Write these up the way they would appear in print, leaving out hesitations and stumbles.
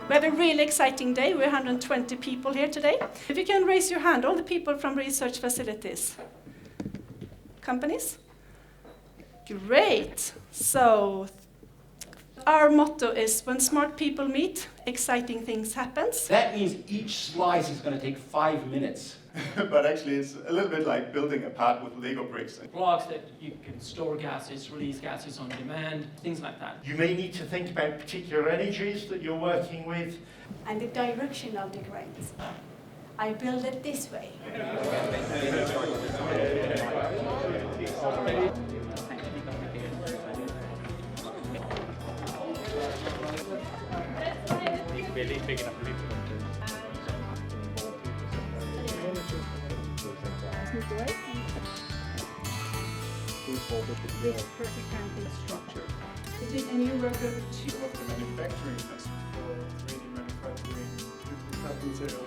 We have a really exciting day. We're 120 people here today. If you can raise your hand, all the people from research facilities. Companies? Great. So our motto is when smart people meet, exciting things happen. That means each slice is going to take 5 minutes. But actually it's a little bit like building a part with Lego bricks. Blocks that you can store gases, release gases on demand, things like that. You may need to think about particular energies that you're working with. And the direction of the grains. I build it this way. This perfect camping structure. And you work over two. Manufacturing that's for 3D manufacturing, material,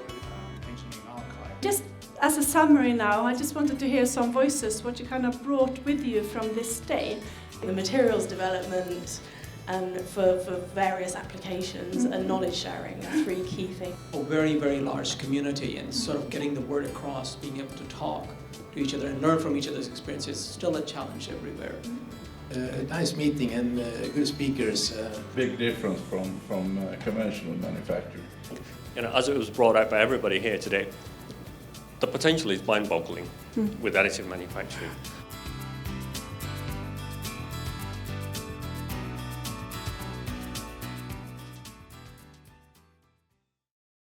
engineering archive. Just as a summary now, I just wanted to hear some voices, what you kind of brought with you from this day. The materials development and for various applications and knowledge sharing are three key things. A very, very large community and sort of getting the word across, being able to talk to each other and learn from each other's experiences is still a challenge everywhere. A nice meeting and good speakers. Big difference from conventional manufacturing. You know, as it was brought out by everybody here today, the potential is mind-boggling with additive manufacturing.